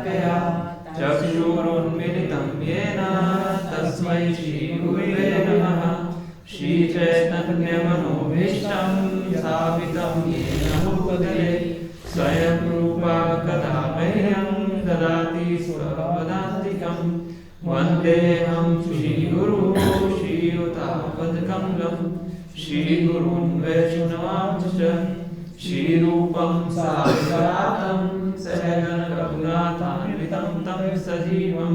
तत्परतया चक्षुरुन्मीलितं येन तस्मै श्रीगुरुवे नमः। श्रीचैतन्यमनोभीष्टं स्थापितं येन भूतले स्वयं रूपा कदा मह्यं ददाति स्वपदान्तिकं। वन्देऽहं श्रीगुरुं श्रीयुतापदकमलं श्रीगुरून् वैष्णवांश्च श्रीरूपं साग्रजातं सहगणरघुनाथान्वितं तं सजीवं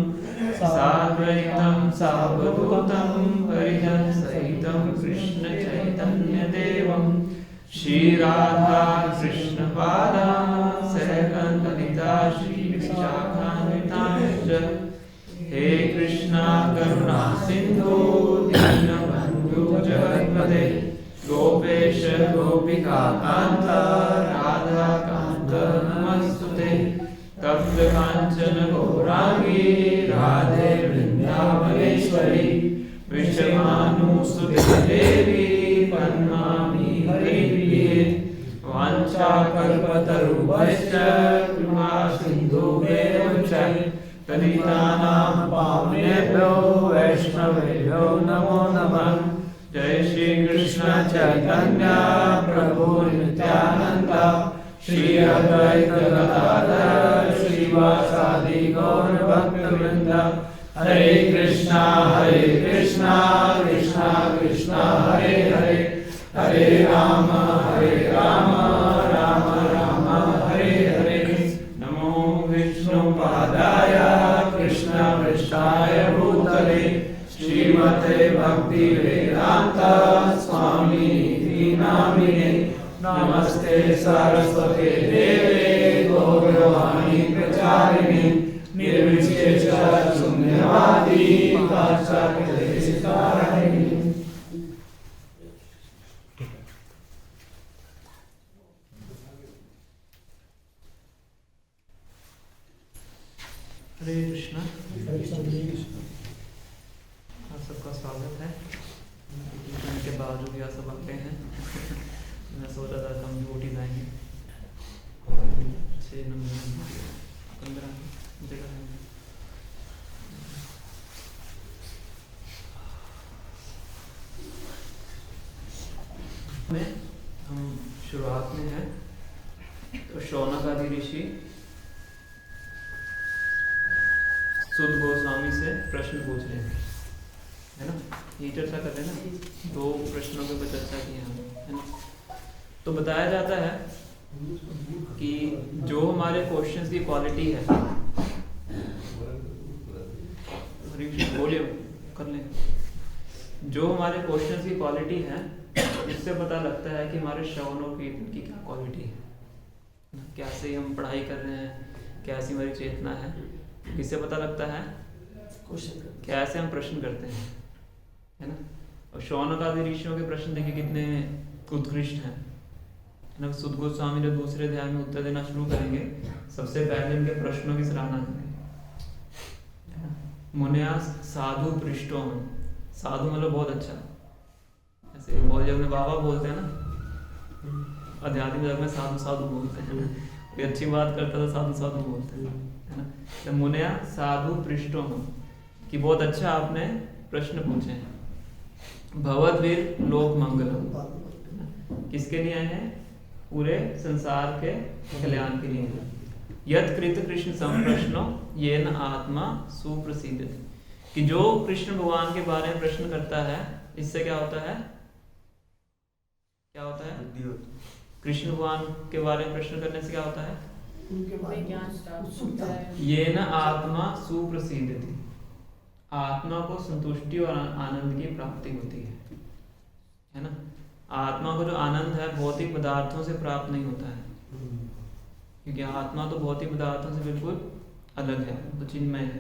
साद्वैतं सावधूतं परिजनसहितं कृष्णचैतन्यदेवं श्रीराधा कृष्णपादान् सहगणललिता श्रीविशाखान्वितांश्च। हे कृष्णा करुणा सिन्धु दीनबन्धु जगत्पते गोपेश गोपिका कान्त राधा कान्त नमस्तुते। तप्त कांचन गौरांगी राधे वृंदावनेश्वरी विषमानुसुते देवी पन्नामी हरिप्रिये। वाञ्छाकल्पतरुभ्यश्च कृपा सिन्धुभ्येव च पतितानां पावनेभ्यो वैष्णवेभ्यो नमो नमः। जय श्री कृष्ण चैतन्य प्रभु नित्यानंद श्री अद्वैत गदाधर श्रीवासादि गौर भक्तवृंद। हरे कृष्णा कृष्णा कृष्णा हरे हरे हरे राम राम राम हरे हरे। नमो विष्णुपादाय कृष्ण पृष्ठाय भूतले श्रीमते भक्ति वेदांत स्वामी नामिने। नमस्ते सरस्वते देवे गौरवाणी प्रचारिणे निर्विशेष शून्यवादी पाश्चात्यदेशतारिणे। हरे कृष्णा। आप सबका स्वागत है। के बावजूद यह सब आते हैं। मैं सोच रहा था हम वोट ही जाएंगे 6 नंबर 15 जगह है। में हम शुरुआत में हैं तो शौनक आदि ऋषि सुध गोस्वामी से प्रश्न पूछ रहे हैं, है ना। ये चर्चा कर रहे हैं ना, 2 प्रश्नों के ऊपर चर्चा की हम, है ना। तो बताया जाता है कि जो हमारे क्वेश्चंस की क्वालिटी है, बोलिए कर लें, जो हमारे क्वेश्चंस की क्वालिटी है इससे पता लगता है कि हमारे श्रवणों की क्या क्वालिटी है, कैसे हम पढ़ाई कर रहे हैं, कैसी हमारी चेतना है। इससे पता लगता है कैसे हम प्रश्न करते हैं, है ना। और शौनक आदि ऋषियों के प्रश्न देखिए कितने उत्कृष्ट हैं, है ना। सुध गोस्वामी जब दूसरे अध्याय में उत्तर देना शुरू करेंगे, सबसे पहले इनके प्रश्नों की सराहना करेंगे। मुनिया साधु पृष्ठों में, साधु मतलब बहुत अच्छा, ऐसे बहुत जब में बाबा बोलते हैं ना, आध्यात्मिक जगत में साधु साधु बोलते हैं, कोई अच्छी बात करता तो साधु साधु बोलते हैं, है ना। तो मुनिया साधु पृष्ठों में कि बहुत अच्छा आपने प्रश्न पूछे हैं। भवद्वीर लोक मंगलम, किसके लिए हैं? पूरे संसार के कल्याण के लिए। यद कृत कृष्ण संप्रश्नो येन आत्मा सुप्रसिद्ध, कि जो कृष्ण भगवान के बारे में प्रश्न करता है, इससे क्या होता है? क्या होता है? कृष्ण भगवान के बारे में प्रश्न करने से क्या होता है? ये न आत्मा सुप्रसिद्ध थी, आत्मा को संतुष्टि और आनंद की प्राप्ति होती है ना। आत्मा को जो आनंद है भौतिक पदार्थों से प्राप्त नहीं होता है, क्योंकि आत्मा तो भौतिक पदार्थों से बिल्कुल अलग है, तो चिन्मय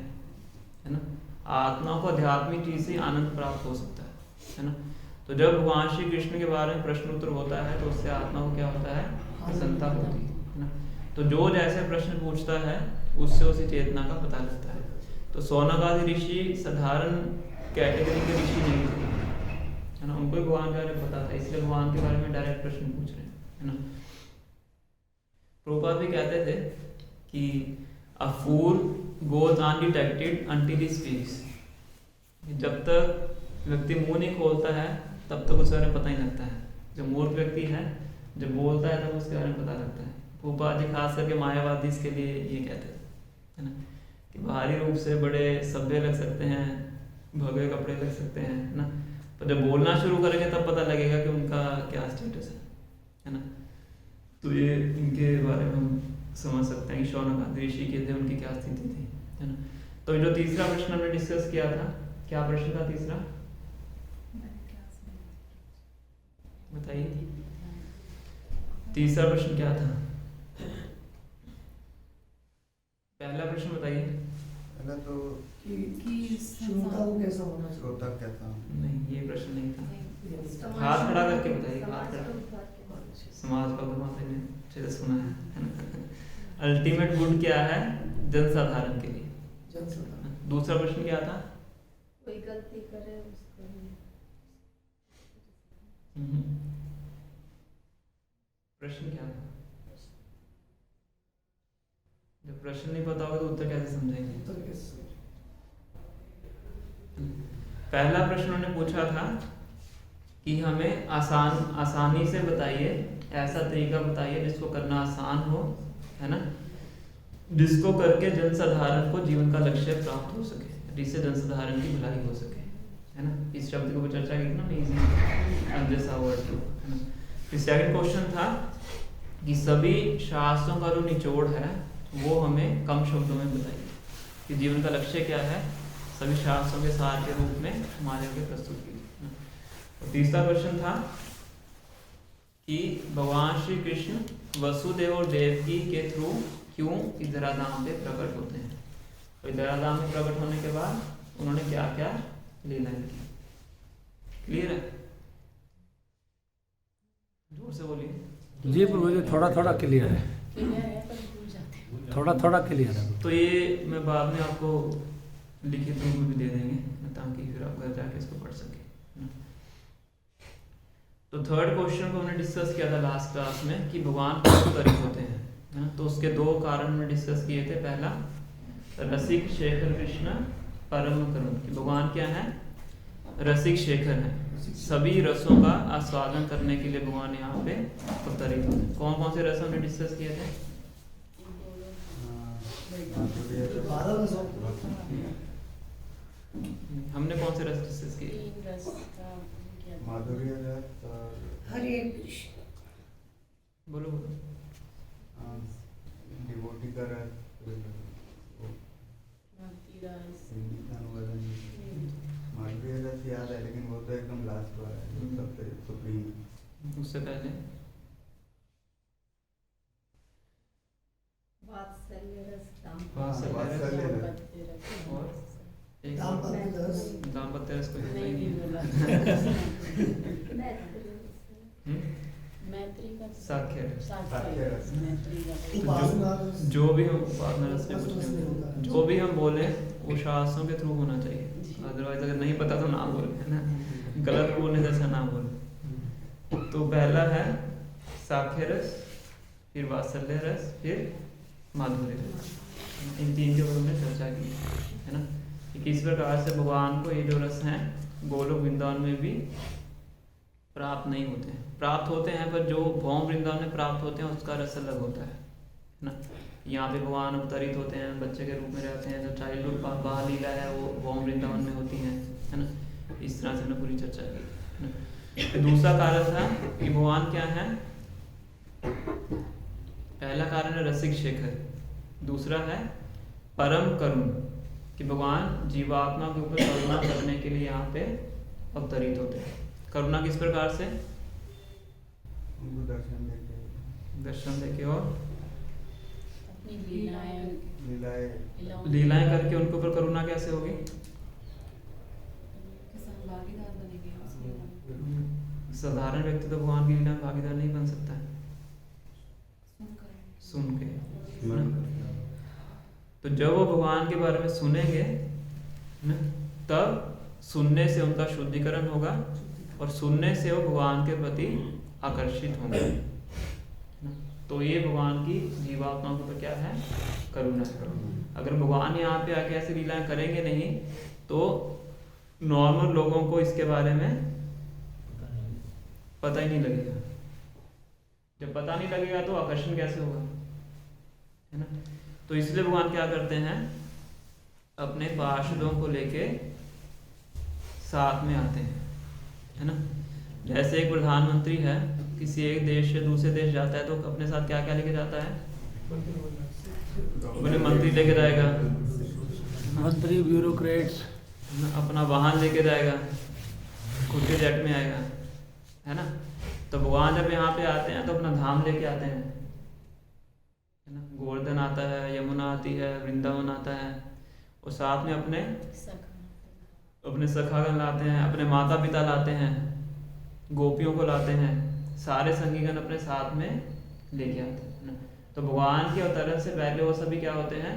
है ना। आत्मा को आध्यात्मिक चीज से आनंद प्राप्त हो सकता है ना। तो जब भगवान श्री कृष्ण के बारे में प्रश्न उत्तर होता है तो उससे आत्मा को क्या होता है? प्रसन्नता होती है ना। तो जो जैसे प्रश्न पूछता है उससे उसी चेतना का पता लगता है। तो शौनक आदि ऋषि साधारण कैटेगरी के ऋषि नहीं थे, है ना। उनको भगवान के बारे में पता था, इसलिए भगवान के बारे में डायरेक्ट प्रश्न पूछ रहे हैं, है ना। प्रभुपाद भी कहते थे कि A fool goes undetected until he speaks. जब तक व्यक्ति मुंह नहीं खोलता है तब तक उसके बारे में पता ही लगता है। जो मूर्ख व्यक्ति है जब बोलता है तब उसके बारे में पता लगता है। भूपा जी खास करके मायावादी इसके लिए ये कहते हैं, है ना, कि बाहरी रूप से बड़े सभ्य लग सकते हैं, भगवे कपड़े लग सकते हैं, है ना, पर जब बोलना शुरू करेंगे तब पता लगेगा कि उनका क्या स्टेटस है ना। तो ये इनके बारे में हम समझ सकते हैं कि शौनक ऋषि के थे, उनकी क्या स्थिति थी, है ना। तो जो तीसरा प्रश्न हमने डिस्कस किया था, क्या प्रश्न था तीसरा, बताइए। तीसरा प्रश्न क्या था? पहला प्रश्न बताइए। पहला तो कि श्रोता को कैसा होना चाहिए? श्रोता कैसा हो? नहीं, ये प्रश्न नहीं था। हाथ खड़ा करके बताइए, हाथ खड़ा। समाज का माता ने अच्छे से सुना है। अल्टीमेट गुड क्या है जनसाधारण के लिए? जनसाधारण। दूसरा प्रश्न क्या था? कोई गलती करे उसको प्रश्न क्या था? जब प्रश्न नहीं पता होगा तो उत्तर कैसे समझेंगे? उत्तर कैसे? पहला प्रश्न उन्होंने पूछा था कि हमें आसानी से बताइए, ऐसा तरीका बताइए जिसको करना आसान हो, है ना, जिसको करके जनसाधारण को जीवन का लक्ष्य प्राप्त हो सके, जिससे जनसाधारण की भलाई हो सके, है ना। इस शब्द को चर्चा की ना, इजी जैसा वर्ड को, है ना। फिर सेकंड क्वेश्चन था कि सभी शास्त्रों का जो निचोड़ है वो हमें कम शब्दों में बताइए कि जीवन का लक्ष्य क्या है, सभी शास्त्रों के सार के रूप में हमारे आगे प्रस्तुत कीजिए। और तीसरा प्रश्न था कि भगवान श्री कृष्ण वसुदेव और देवकी के थ्रू क्यों इस धराधाम पे प्रकट होते हैं, और इस धराधाम में प्रकट होने के बाद उन्होंने क्या क्या लीलाएं की। क्लियर है? जोर से बोलिए। जी मुझे थोड़ा थोड़ा क्लियर है, थोड़ा थोड़ा क्लियर है। तो ये मैं बाद में आपको लिखित रूप में भी दे देंगे ताकि फिर आप घर जाके इसको पढ़ सके। तो थर्ड क्वेश्चन को हमने डिस्कस किया था लास्ट क्लास में कि भगवान क्यों अवतरित होते हैं, है ना। तो उसके दो कारण हमने डिस्कस किए थे। पहला रसिक शेखर कृष्ण परम करुण, कि भगवान क्या है, रसिक शेखर है, सभी रसों का आस्वादन करने के लिए भगवान यहाँ पे अवतरित होते हैं। कौन कौन से रस हमने डिस्कस किए थे? हमने कौन से रस डिस्कस किए? माधुर्य रस और हरे बोलो बोलो। डिवोटी का रस, माधुर्य रस याद है लेकिन वो तो एकदम लास्ट वाला है, सबसे सुप्रीम है। उससे पहले और एक दाम्पत्य रस को ही साख्य रस। उपासना जो भी हम उपासना रस में कुछ नहीं, जो भी हम बोले वो शास्त्रों के थ्रू होना चाहिए, अदरवाइज अगर नहीं पता तो ना बोले, है ना, गलत बोलने से अच्छा ना बोले। तो पहला है साख्य रस, फिर वात्सल्य रस, फिर माधुर्य रस। इन तीन के ऊपर हमने चर्चा की, है ना, कि किस प्रकार से भगवान को ये जो रस हैं गोलोक वृंदावन में भी प्राप्त नहीं होते हैं, प्राप्त होते हैं पर जो भौम वृंदावन में प्राप्त होते हैं उसका रस अलग होता है ना। यहाँ पे भगवान अवतरित होते हैं, बच्चे के रूप में रहते हैं, जो चाइल्डहुड बाल लीला है वो भौम वृंदावन में होती है ना। इस तरह से हमने पूरी चर्चा की, है ना। तो दूसरा कारण था कि भगवान क्या है, पहला कारण है रसिक शेखर, दूसरा है परम करुण, कि भगवान जीवात्मा के ऊपर करुणा करने के लिए यहाँ पे अवतरित होते हैं। करुणा किस प्रकार से? उनको दर्शन देके और लीलाएं लीलाएं करके उनके ऊपर करुणा कैसे होगी? साधारण व्यक्ति तो भगवान की लीला में भागीदार नहीं बन सकता है, सुन के। तो जब वो भगवान के बारे में सुनेंगे ना, तब सुनने से उनका शुद्धिकरण होगा और सुनने से वो भगवान के प्रति आकर्षित होंगे। तो ये भगवान की जीवात्मा के ऊपर क्या है, करुणा है। अगर भगवान यहाँ पे आके ऐसी लीलाएं करेंगे नहीं तो नॉर्मल लोगों को इसके बारे में पता ही नहीं लगेगा। जब पता नहीं लगेगा तो आकर्षण कैसे होगा, है ना। तो इसलिए भगवान क्या करते हैं, अपने पार्षदों को लेके साथ में आते हैं, है ना। जैसे एक प्रधानमंत्री है, किसी एक देश से दूसरे देश जाता है तो अपने साथ क्या क्या लेके जाता है, अपने मंत्री लेके जाएगा, मंत्री, ब्यूरोक्रेट्स, अपना वाहन लेके जाएगा, खुद के जेट में आएगा, है ना। तो भगवान जब यहाँ पे आते हैं तो अपना धाम लेके आते हैं, है ना। गोवर्धन आता है, यमुना आती है, वृंदावन आता है, और साथ में अपने सखागण लाते हैं, अपने माता पिता लाते हैं, गोपियों को लाते हैं, सारे संगीगण अपने साथ में लेके आते हैं, है ना। तो भगवान के अवतरण से पहले वो सभी क्या होते हैं,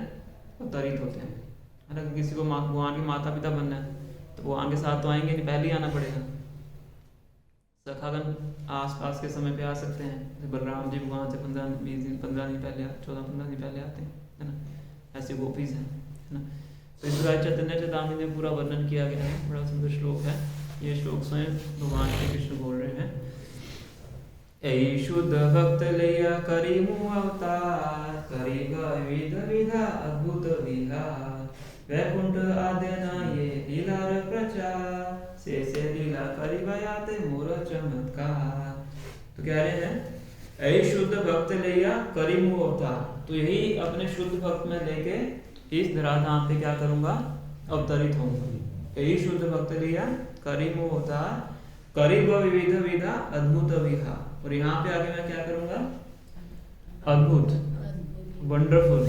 अवतरित होते हैं, है ना। किसी को भगवान के माता पिता बनना है तो भगवान के साथ तो आएंगे नहीं, पहले ही आना पड़ेगा। सखागण आसपास के समय पे आ सकते हैं, जैसे बलराम जी भगवान से 15-20 दिन 15 दिन पहले 14-15 दिन पहले आते हैं, है ना। ऐसे गोपीज हैं, है ना। तो इस प्रकार चैतन्य चेतावनी में पूरा वर्णन किया गया है, बड़ा सुंदर श्लोक है। ये श्लोक स्वयं भगवान श्री कृष्ण बोल रहे हैं। ऐ शुद्ध भक्त लिया करी मुँह अवतार, करेगा विध विधा अद्भुत विहार, वैकुंठ आद्यना ये लीलार प्रचार, से लीला करी बयाते मोर चमत्कार। तो कह रहे हैं ऐ शुद्ध भक्त लिया करी मुँह अवतार, तो यही अपने शुद्ध भक्त में लेके इस धराधाम पे क्या करूंगा, अवतरित होऊंगा। यही शुद्ध भक्त लिया करी मुँह अवतार, करीब विविध विधा अद्भुत विहा, और यहाँ पे आगे मैं क्या करूंगा, अद्भुत, वंडरफुल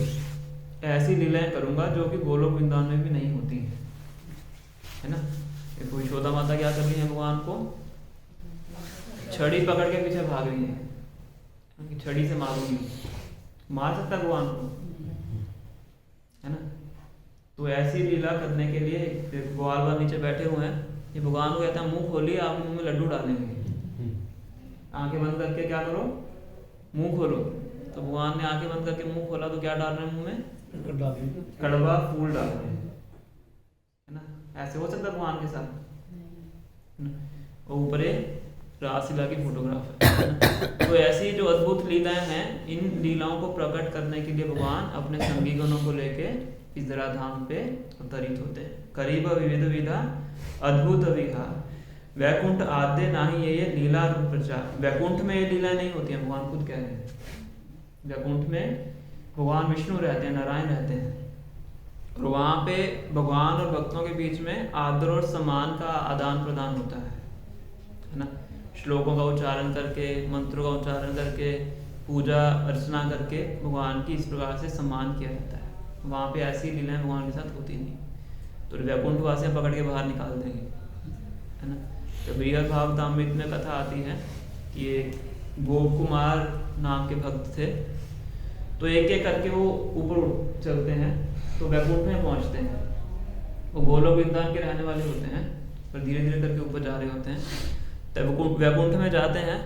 ऐसी लीलाएं करूंगा जो कि गोलोक वृंदावन में भी नहीं होती है ना। देखो यशोदा माता क्या कर रही है, भगवान को छड़ी पकड़ के पीछे भाग रही है, छड़ी से मारूंगी, मार सकता है भगवान को, है ना। तो ऐसी लीला करने के लिए ग्वाल बाल नीचे बैठे हुए हैं, ये भगवान को कहता है मुंह खोलिए, आप मुंह में लड्डू डालेंगे, आंखें बंद करके क्या करो, मुंह खोलो। तो भगवान ने आंखें बंद करके मुंह खोला तो क्या डाल रहे हैं मुंह में, कड़वा फूल डाल रहे हैं, है ना। ऐसे हो सकता है भगवान के साथ, और ऊपर रासलीला की फोटोग्राफ है। तो ऐसी जो अद्भुत लीलाएं हैं, इन लीलाओं को प्रकट करने के लिए भगवान अपने संगीगणों को लेके इस धराधाम पे अवतरित होते हैं। करीब विविध विधा अद्भुत विहार, वैकुंठ आद्य नाही ये लीला रूप प्रचार। वैकुंठ में ये लीला नहीं होती है, भगवान खुद कह रहे हैं। वैकुंठ में भगवान विष्णु रहते हैं, नारायण रहते हैं, और वहाँ पे भगवान और भक्तों के बीच में आदर और सम्मान का आदान प्रदान होता है ना। श्लोकों का उच्चारण करके, मंत्रों का उच्चारण करके, पूजा अर्चना करके भगवान की इस प्रकार से सम्मान किया जाता है। वहाँ पे ऐसी लीलाएं भगवान के साथ होती नहीं, तो वैकुंठ वासियां पकड़ के बाहर निकाल देंगे, है ना। तो बृहद भागवतामृत में कथा आती है कि एक गोप कुमार नाम के भक्त थे, तो एक एक करके वो ऊपर चलते हैं तो वैकुंठ में पहुंचते हैं। वो गोलोक वृंदावन के रहने वाले होते हैं, पर धीरे धीरे करके ऊपर जा रहे होते हैं। तब वैकुंठ में जाते हैं,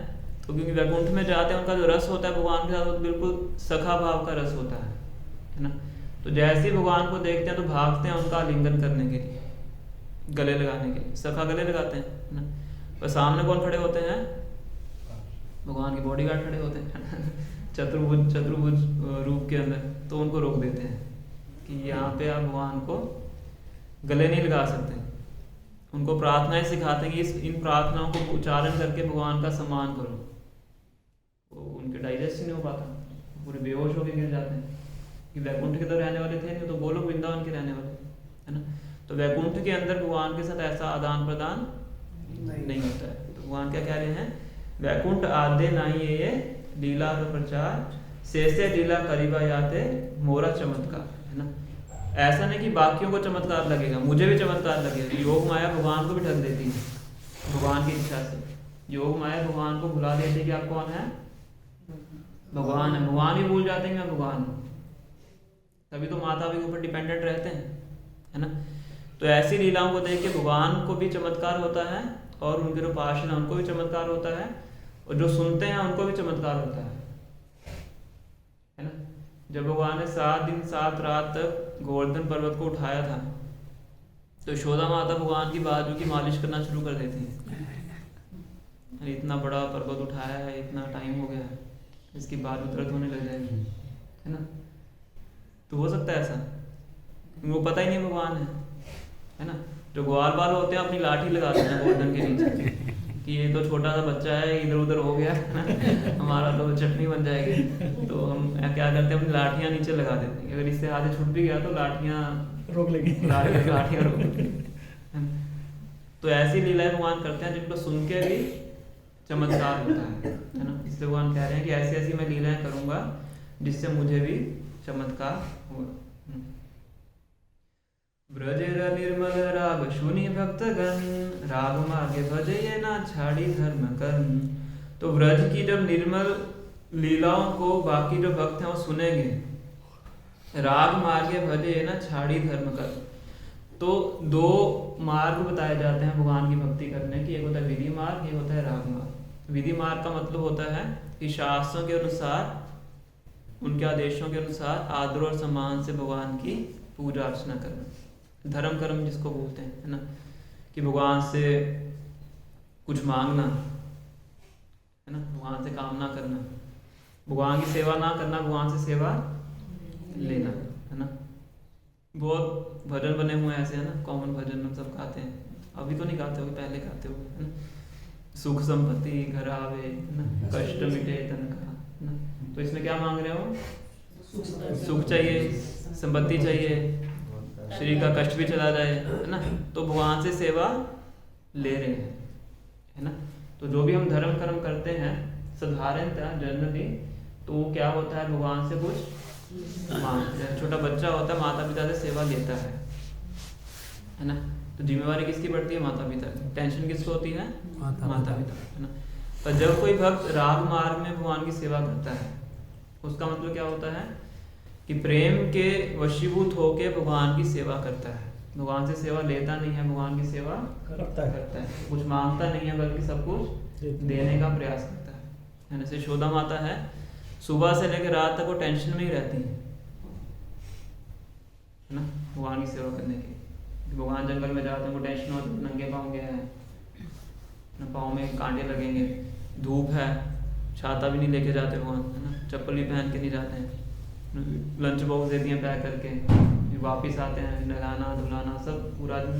तो क्योंकि वैकुंठ में जाते हैं उनका जो रस होता है भगवान के साथ, वो बिल्कुल सखा भाव का रस होता है ना। तो जैसे ही भगवान को देखते हैं तो भागते हैं उनका आलिंगन करने के लिए, गले लगाने के लिए, सखा गले लगाते हैं, है ना। पर सामने कौन खड़े होते हैं, भगवान के बॉडीगार्ड खड़े होते हैं चतुर्भुज रूप के अंदर, तो उनको रोक देते हैं कि यहाँ पे आप भगवान को गले नहीं लगा सकते। उनको प्रार्थनाएं सिखाते हैं कि इन प्रार्थनाओं को उच्चारण करके भगवान का सम्मान करो। वो उनके डाइजेस्ट ही नहीं हो पाता, पूरे बेहोश होकर गिर जाते हैं कि वैकुंठ के तो रहने वाले थे नहीं, तो गोलोक वृंदावन के रहने वाले, है ना। तो वैकुंठ के अंदर भगवान के साथ ऐसा आदान प्रदान नहीं होता है। तो भगवान क्या कह रहे हैं, वैकुंठ आद्य नहीं ये लीला प्रचार, से लीला करीबा याते मोरा चमत्कार, है ना। ऐसा नहीं कि बाकियों को चमत्कार लगेगा, मुझे भी चमत्कार लगेगा। योग माया भगवान को भी ढक देती है, भगवान की इच्छा से। योग माया भगवान को भुला देती है कि आप कौन है, भगवान है। भगवान ही भूल जाते हैं मैं भगवान हूँ, तभी तो माता के ऊपर डिपेंडेंट रहते हैं, है ना। तो ऐसी लीलाओं को देख के भगवान को भी चमत्कार होता है, और उनके जो पार्षद हैं उनको भी चमत्कार होता है, और जो सुनते हैं उनको भी चमत्कार होता है ना। जब भगवान ने 7 दिन 7 रात तक गोवर्धन पर्वत को उठाया था, तो यशोदा माता भगवान की बाजू की मालिश करना शुरू कर देती है। इतना बड़ा पर्वत उठाया है, इतना टाइम हो गया है, इसकी बाजू दर्द होने लग जाएगी, है ना। तो हो सकता है ऐसा, वो पता ही नहीं भगवान है ना। जो ग्वाल बाल होते हैं अपनी लाठी लगाते हैं गोवर्धन के नीचे कि ये तो छोटा सा बच्चा है, इधर उधर हो गया हमारा तो चटनी बन जाएगी। तो हम क्या करते हैं, अपनी लाठियाँ नीचे लगा देते हैं। अगर इससे हाथ छूट भी गया तो लाठियाँ रोक लेंगी, लाठियाँ रोक लेंगी। तो ऐसी लीलाएं भगवान करते हैं जिनको सुन के भी चमत्कार होता है ना। इसलिए भगवान कह रहे हैं कि ऐसी ऐसी मैं लीलाएं करूंगा जिससे मुझे भी चमत्कार होगा। ब्रजेर निर्मल राग सुनि भक्तगण, राग मार्गे भजे ना छाड़ी धर्म कर्म। तो ब्रज की जब निर्मल लीलाओं को बाकी जो भक्त हैं वो सुनेंगे, राग मार्गे भजे ना छाड़ी धर्म कर्म। तो 2 मार्ग बताए जाते हैं भगवान की भक्ति करने की, एक होता है विधि मार्ग, एक होता है राग मार्ग। विधि मार्ग का मतलब होता है कि शास्त्रों के अनुसार, उनके आदेशों के अनुसार आदर और सम्मान से भगवान की पूजा अर्चना करना, धर्म कर्म जिसको बोलते हैं, है ना। कि भगवान से कुछ मांगना, है ना, भगवान से कामना करना, भगवान की सेवा ना करना, भगवान से सेवा लेना, है ना। बहुत भजन बने हुए हैं ऐसे, है ना, कॉमन भजन हम सब गाते हैं। अभी तो नहीं गाते हो, पहले गाते हो, है ना। सुख संपत्ति घर आवे, है ना, कष्ट मिटे तन का, है ना। तो इसमें क्या मांग रहे हो, सुख चाहिए, संपत्ति चाहिए, शरीर का कष्ट भी चला जाए, है ना। तो भगवान से सेवा ले रहे हैं, है ना। तो जो भी हम धर्म कर्म करते हैं साधारणतः जनरली, तो वो क्या होता है, भगवान से कुछ मांगते हैं। छोटा बच्चा होता है, माता पिता से सेवा लेता है ना। तो जिम्मेवारी किसकी पड़ती है, माता पिता की। टेंशन किसको होती है, माता पिता, है ना। पर जब कोई भक्त राग मार्ग में भगवान की सेवा करता है, उसका मतलब क्या होता है कि प्रेम के वशीभूत होके भगवान की सेवा करता है। भगवान से सेवा लेता नहीं है, भगवान की सेवा करता है। कुछ मांगता नहीं है, बल्कि सब कुछ देने का प्रयास करता है। जैसे यशोदा माता है, सुबह से लेकर रात तक वो टेंशन में ही रहती है ना, भगवान की सेवा करने की। भगवान जंगल में जाते हैं, वो टेंशन होती है, नंगे पाँव गया है ना, पाँव में कांटे लगेंगे, धूप है, छाता भी नहीं लेके जाते भगवान, है ना, चप्पल भी पहन के नहीं जाते हैं, लंच बॉक्स देती हैं पैक करके, वापिस आते हैं, नहलाना धुलाना सब पूरा दिन।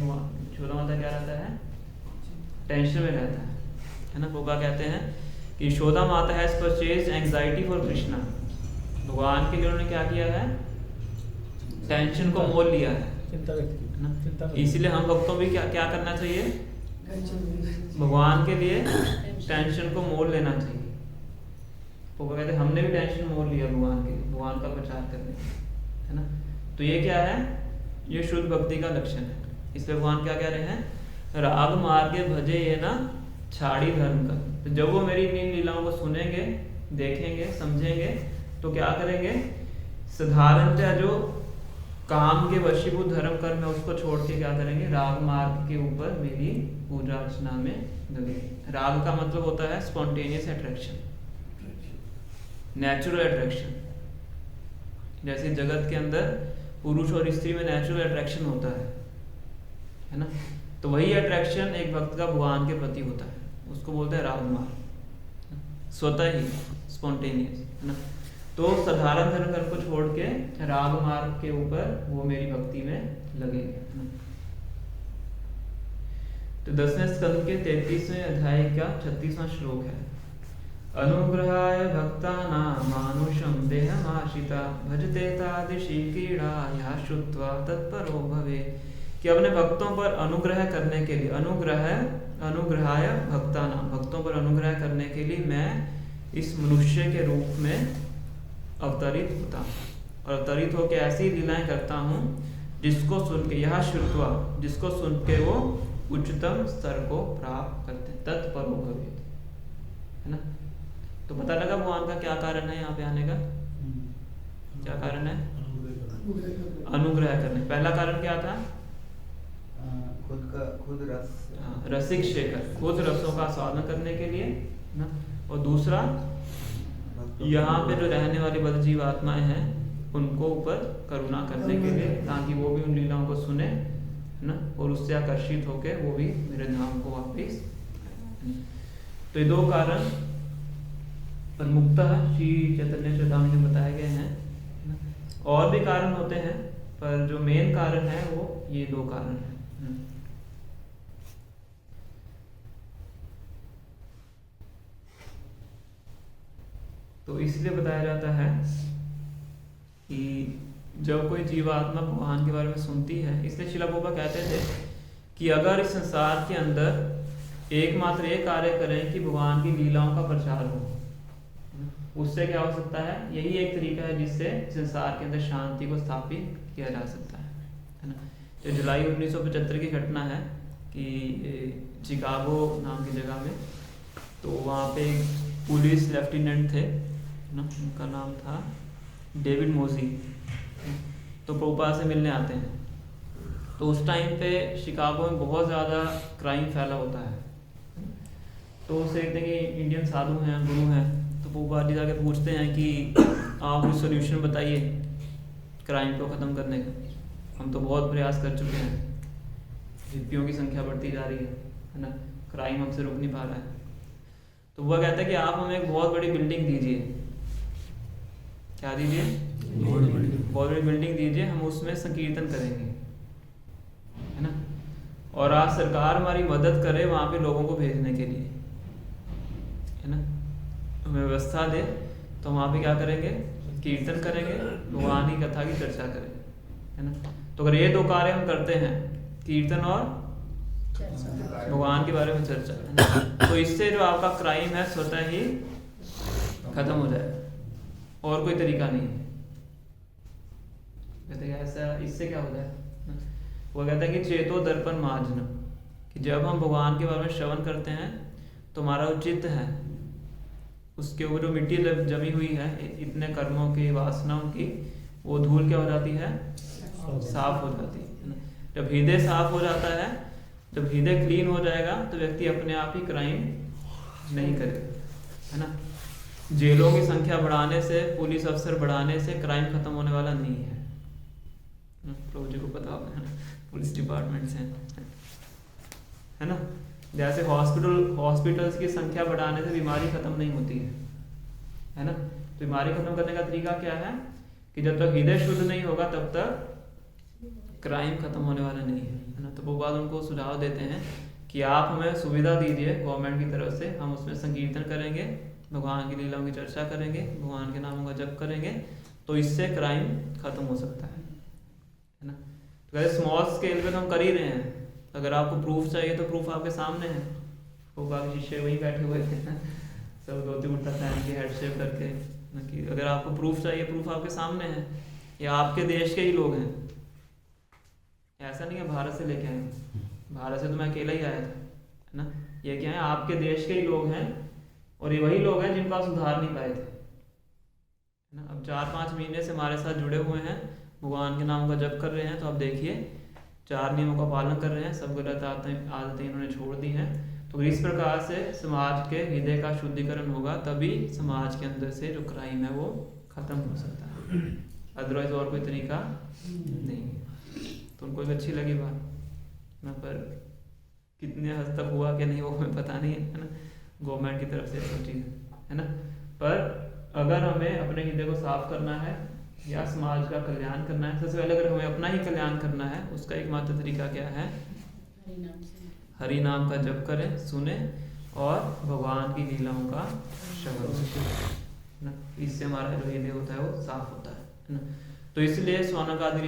यशोदा माता क्या रहता है, टेंशन में रहता है ना। गोपा कहते हैं कि यशोदा माता has purchased anxiety for Krishna. भगवान के लिए उन्होंने क्या किया है, टेंशन को मोल लिया है ना। इसीलिए हम भक्तों भी क्या करना चाहिए, भगवान के लिए टेंशन को मोल लेना चाहिए। वो कहते हैं हमने भी टेंशन मोल लिया भगवान के लिए, भगवान का प्रचार करने के, है ना। तो ये क्या है, ये शुद्ध भक्ति का लक्षण है। इसलिए भगवान क्या कह रहे हैं, राग मार्गे भजे ये ना छाड़ी धर्म का। तो जब वो मेरी इन लीलाओं को सुनेंगे, देखेंगे, समझेंगे, तो क्या करेंगे, साधारणतः जो काम के वशीभूत धर्म कर्म है उसको छोड़ के क्या करेंगे, राग मार्ग के ऊपर मेरी पूजा अर्चना में लगे। राग का मतलब होता है स्पॉन्टेनियस अट्रैक्शन, नेचुरल अट्रैक्शन। जैसे जगत के अंदर पुरुष और स्त्री में नेचुरल अट्रैक्शन होता है ना। तो वही अट्रैक्शन एक भक्त का भगवान के प्रति होता है, उसको बोलते हैं राग मार्ग, स्वतः ही स्पॉन्टेनियस, है ना। तो साधारण धर्म कर्म को छोड़ के राग मार्ग के ऊपर वो मेरी भक्ति में लगेंगे। तो 10वें स्कंद के 33वें अध्याय का 36वां श्लोक है, अनुग्रहाय भक्तानां मानुषं देहमाश्रिता भजते तादृशी क्रीड़ा या श्रुत्वा तत्परो भवे। कि अपने भक्तों पर अनुग्रह करने के लिए, अनुग्रहाय भक्तानां, भक्तों पर अनुग्रह करने के लिए मैं इस मनुष्य के रूप में अवतरित होता हूँ, और अवतरित होकर ऐसी लीलाएं करता हूँ जिसको सुन के, यह श्रुत्वा, जिसको सुन के वो उच्चतम स्तर को प्राप्त करते हैं, तत्परो भवे, है ना। तो पता लगा भगवान का क्या कारण है यहाँ पे आने का, क्या कारण है, अनुग्रह करने। पहला कारण क्या था, खुद रस, रसिक शेखर, खुद रसों का स्वादन करने के लिए ना। और दूसरा, यहाँ पे जो रहने वाली बद्ध जीव आत्माएं हैं उनको ऊपर करुणा करने के लिए, ताकि वो भी उन लीलाओं को सुने, है ना, और उससे आकर्षित होकर वो भी मेरे धाम को वापिस। तो ये 2 कारण प्रमुखतः श्री चैतन्य चेतावनी में बताए गए हैं, है ना। और भी कारण होते हैं, पर जो मेन कारण है वो ये 2 कारण है। तो इसलिए बताया जाता है कि जब कोई जीवात्मा भगवान के बारे में सुनती है, इसलिए शिला प्रभुपाद कहते थे कि अगर इस संसार के अंदर एकमात्र ये कार्य करें कि भगवान की लीलाओं का प्रचार हो, उससे क्या हो सकता है, यही एक तरीका है जिससे संसार के अंदर शांति को स्थापित किया जा सकता है ना। तो जुलाई 1975 की घटना है कि चिकागो नाम की जगह में, तो वहाँ पे पुलिस लेफ्टिनेंट थे ना, उनका नाम था डेविड मोजी। तो प्रभुपाद से मिलने आते हैं। तो उस टाइम पे शिकागो में बहुत ज़्यादा क्राइम फैला होता है। तो उसे देखते हैं कि इंडियन साधु हैं, गुरु हैं, तो प्रभुपाद जी जाके पूछते हैं कि आप कुछ सोल्यूशन बताइए क्राइम को ख़त्म करने का। हम तो बहुत प्रयास कर चुके हैं, हिप्पियों की संख्या बढ़ती जा रही है ना, क्राइम हमसे रुक नहीं पा रहा है। तो वह कहता है कि आप हमें एक बहुत बड़ी बिल्डिंग दीजिए। क्या दीजिए? बहुत बड़ी बिल्डिंग दीजिए, हम उसमें संकीर्तन करेंगे, है ना। और आज सरकार हमारी मदद करे वहाँ पे लोगों को भेजने के लिए, है ना, हमें व्यवस्था दे, तो वहाँ पे क्या करेंगे, कीर्तन करेंगे, भगवान की कथा की चर्चा करेंगे, है ना। तो अगर ये 2 कार्य हम करते हैं, कीर्तन और भगवान के बारे में चर्चा, है ना, तो इससे जो आपका क्राइम है स्वतः ही खत्म हो जाएगा, और कोई तरीका नहीं है। कहते हैं ऐसा, इससे क्या हो जाए, वो कहता है कि चेतो दर्पण मार्जन, कि जब हम भगवान के बारे में श्रवण करते हैं तो हमारा जो चित्त है उसके ऊपर जो मिट्टी जमी हुई है इतने कर्मों की, वासनाओं की, वो धूल क्या हो जाती है, साफ हो जाती है ना। जब हृदय साफ हो जाता है, जब हृदय क्लीन हो जाएगा, तो व्यक्ति अपने आप ही क्राइम नहीं करेगा, है ना। जेलों की संख्या बढ़ाने से, पुलिस अफसर बढ़ाने से क्राइम खत्म होने वाला नहीं है। प्रभु जी को पता होगा, पुलिस डिपार्टमेंट से, है ना। जैसे हॉस्पिटल्स की संख्या बढ़ाने से बीमारी खत्म नहीं होती है ना। तो बीमारी खत्म करने का तरीका क्या है कि जब तक हृदय शुद्ध नहीं होगा तब तक क्राइम खत्म होने वाला नहीं है ना। तो वो बात उनको सुझाव देते हैं कि आप हमें सुविधा दीजिए गवर्नमेंट की तरफ से, हम उसमें संकीर्तन करेंगे, भगवान की लीलाओं की चर्चा करेंगे, भगवान के नामों का जप करेंगे, तो इससे क्राइम खत्म हो सकता है ना। तो वैसे स्मॉल स्केल पे तो हम कर ही रहे हैं। अगर आपको प्रूफ चाहिए तो प्रूफ आपके सामने है। वो बाकी शिष्य वहीं बैठे हुए थे सब धोती कुर्ता पहन के, हेड शेव करके ना, कि अगर आपको प्रूफ चाहिए, प्रूफ आपके सामने है, या आपके देश के ही लोग हैं। ऐसा नहीं है भारत से लेके आए, भारत से तो मैं अकेला ही आया था, है ना। ये क्या है, आपके देश के ही लोग हैं, और ये वही लोग हैं जिनको आप सुधार नहीं पाए थे, है ना। अब 4-5 महीने से हमारे साथ जुड़े हुए हैं, भगवान के नाम का जप कर रहे हैं, तो आप देखिए 4 नियमों का पालन कर रहे हैं, सब गलत आदतें इन्होंने छोड़ दी हैं। तो इस प्रकार से समाज के हृदय का शुद्धिकरण होगा, तभी समाज के अंदर से जो क्राइम है वो खत्म हो सकता है, अदरवाइज और कोई तरीका नहीं है। तो उनको एक अच्छी लगी बात ना, पर कितने हद तक हुआ कि नहीं वो हमें पता नहीं है ना, गवर्नमेंट की तरफ से सब चीज़ है ना। पर अगर हमें अपने हृदय को साफ करना है या समाज का कल्याण करना है, सबसे पहले अगर हमें अपना ही कल्याण करना है, उसका एकमात्र तरीका क्या है, हरि नाम का जप करें, सुने, और भगवान की लीलाओं का श्रवण करें ना। इससे हमारा जो हृदय होता है वो साफ होता है ना। तो इसलिए सौनक आदि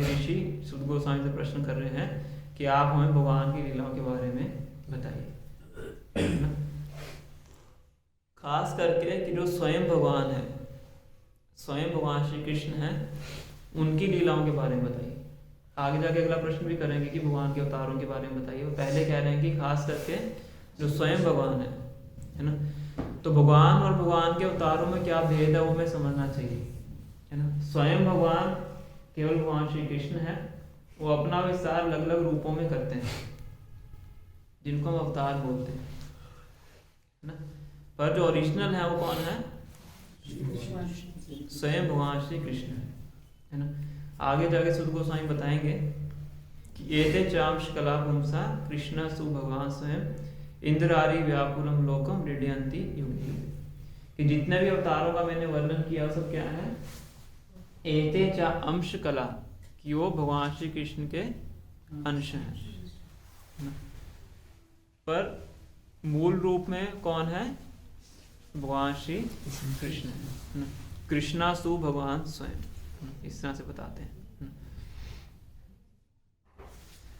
ऋषि सुद गोस्वामी से प्रश्न कर रहे हैं कि आप हमें भगवान की लीलाओं के बारे में बताइए ना। खास करके कि जो स्वयं भगवान है, स्वयं भगवान श्री कृष्ण हैं, उनकी लीलाओं के बारे में बताइए। आगे जाके अगला प्रश्न भी करेंगे कि भगवान के अवतारों के बारे में बताइए। वो पहले कह रहे हैं कि खास करके जो स्वयं भगवान है ना। तो भगवान और भगवान के अवतारों में क्या भेद है वो हमें समझना चाहिए, है ना। स्वयं भगवान केवल भगवान श्री कृष्ण है, वो अपना विस्तार अलग अलग रूपों में करते हैं, जिनको हम अवतार बोलते हैं ना। पर जो ओरिजिनल है वो कौन है, स्वयं भगवान श्री कृष्ण है ना। आगे जाके सुध गोस्वामी बताएंगे कि एते चांश कला पुंसा कृष्ण सु भगवान स्वयं इंद्रारी व्यापुरम लोकम हृदयंती युग युग, कि जितने भी अवतारों का मैंने वर्णन किया वो सब क्या है, एते चा अंश कला, कि वो भगवान श्री कृष्ण के अंश हैं। पर मूल रूप में कौन है, भगवान श्री कृष्ण है। कृष्णा सु भगवान स्वयं, इस तरह से बताते हैं।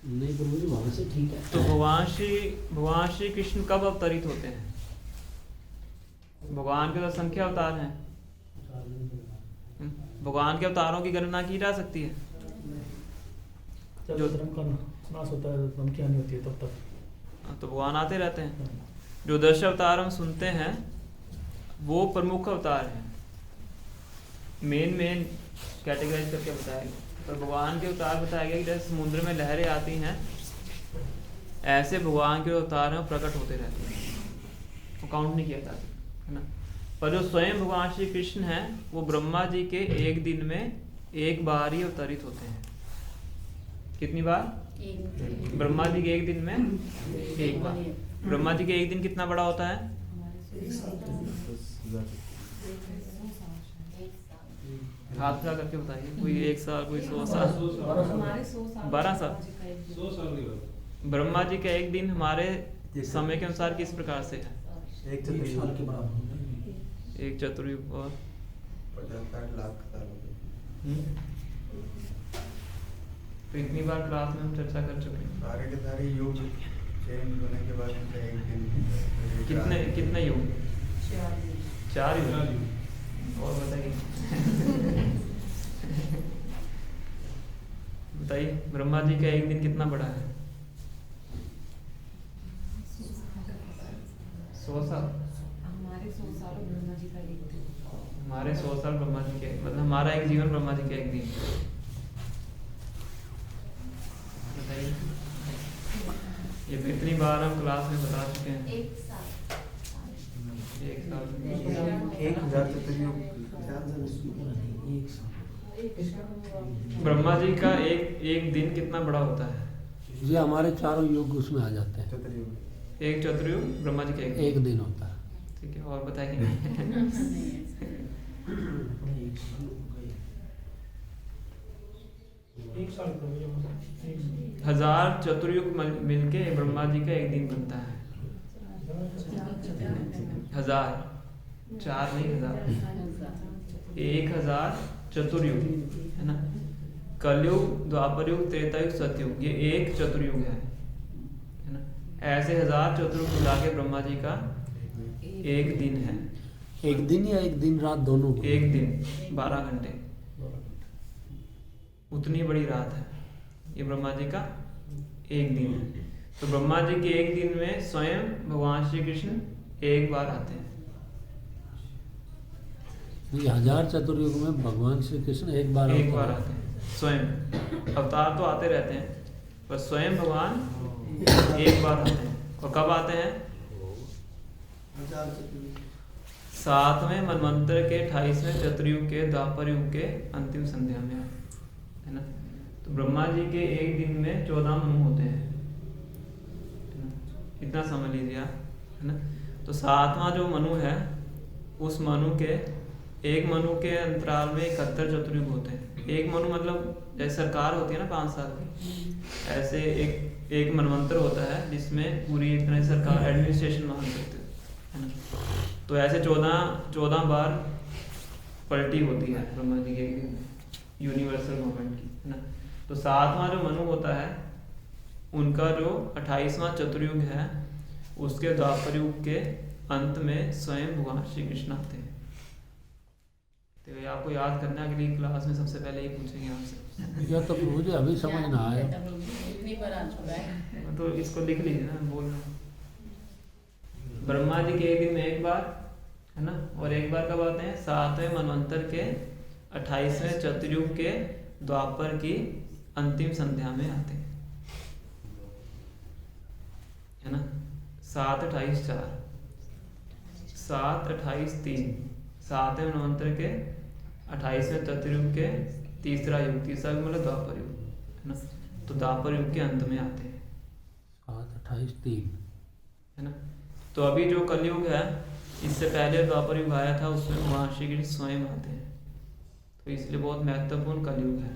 नहीं प्रभु जी वहाँ से ठीक है। तो भगवान श्री कृष्ण कब अवतरित होते हैं? भगवान के तो संख्या अवतार हैं। भगवान के अवतारों की गणना की जा सकती है। जब धर्म का नाश होता है तो क्या नहीं होती है तब तक। तो भगवान आते रहते हैं। जो 10 अवतार हम सुनते हैं वो प्रमुख अवतार हैं, मेन कैटेगराइज करके बताया गया। पर भगवान के अवतार बताया गया कि जैसे समुद्र में लहरें आती हैं ऐसे भगवान के अवतार हैं प्रकट होते रहते हैं, वो काउंट नहीं किया जाता है ना। पर जो स्वयं भगवान श्री कृष्ण हैं वो ब्रह्मा जी के एक दिन में एक बार ही अवतरित होते हैं। कितनी बार? ब्रह्मा जी के एक दिन में एक बार। ब्रह्मा जी के एक दिन कितना बड़ा होता है? हाथ खड़ा करके बताइए, कोई 1 साल, कोई 100 साल, 12 साल। ब्रह्मा जी का एक दिन हमारे समय के अनुसार किस प्रकार से है? एक साल के बराबर, एक चतुर्युग और 50-60 लाख साल। तो इतनी बार क्लास में हम चर्चा कर चुके हैं। सारे के सारे युग चेंज होने के बाद उनका एक दिन कितने युग? 4 युग। और बताइए बताइए ब्रह्मा जी का एक दिन कितना बड़ा है? 100 साल। हमारे 100 साल ब्रह्मा जी का एक दिन। हमारे 100 साल ब्रह्मा जी के, मतलब हमारा एक जीवन ब्रह्मा जी का एक दिन। बताइए, ये तो इतनी बार हम क्लास में बता चुके हैं। 1 साल। 1 साल। 1000 चतुर्युग। ब्रह्मा जी का एक दिन कितना बड़ा होता है? जी हमारे चारों युग उसमें आ जाते हैं। चतुर्युग। एक चतुर्युग ब्रह्मा जी का एक दिन होता है। ठीक है, और बताइए। एक साल का मुझे पता है। 1000 चतुर्युग मिलके ब्रह्मा जी का एक दिन बनता है। 1000, 4 नहीं 1000। 1000 चतुर्युग है ना। कलयुग, द्वापर युग, त्रेता युग, सतयुग, ये एक चतुर्युग है ना। ऐसे 1000 चतुर्युग मिला के ब्रह्मा जी का एक दिन है। एक दिन या एक दिन रात दोनों को? एक दिन 12 घंटे, उतनी बड़ी रात है ये ब्रह्मा जी का एक दिन है। तो ब्रह्मा जी के एक दिन में स्वयं भगवान श्री कृष्ण एक बार आते हैं। ये 1000 चतुर्युग में भगवान श्री कृष्ण एक बार आते हैं स्वयं। अवतार तो आते रहते हैं पर स्वयं भगवान एक बार आते हैं। और कब आते हैं? 7वें मनवंतर के 28वें चतुर्युग के द्वापर युग के अंतिम संध्या में है ना। तो ब्रह्मा जी के एक दिन में 14 मनु होते हैं, इतना समझ लीजिए आप, है ना। तो 7वां जो मनु है उस मनु के एक मनु के अंतराल में 71 चतुर्युग होते हैं। एक मनु मतलब जैसे सरकार होती है ना 5 साल की, ऐसे एक मनवंतर होता है जिसमें पूरी एक तरह से सरकार एडमिनिस्ट्रेशन मान सकते है ना। तो ऐसे 14 बार पलटी होती है ब्रह्मा जी के एक दिन में, यूनिवर्सल गवर्नमेंट की, है ना। तो 7वां जो मनु होता है उनका जो 28वां चतुर्युग है उसके द्वापर युग के अंत में स्वयं भगवान श्री कृष्ण आते हैं। तो ये आपको याद करना है, अगली क्लास में सबसे पहले ये पूछेंगे आपसे। यह तो मुझे अभी समझ ना आया। इतनी बार आ चुका है। तो इसको लिख लीजिए ना, बोल रहा हूँ। ब्रह्मा जी के एक दिन में एक बार है ना, और एक बार कब आते हैं? 7वें मनवंतर के 28वें चतुर्युग के द्वापर की अंतिम संध्या में आते हैं, है ना। 7, 28, 4, 7, 28, 3, 7वें मनवंतर के 28वें चतुर्युग के तीसरा युग, तीसरा युग मतलब द्वापर युग, है ना। तो द्वापर युग के अंत में आते हैं, 7, 28, 3 है ना। तो अभी जो कलयुग है, इससे पहले द्वापर युग आया था, उसमें भगवान श्री कृष्ण स्वयं आते हैं, तो इसलिए बहुत महत्वपूर्ण कलयुग है,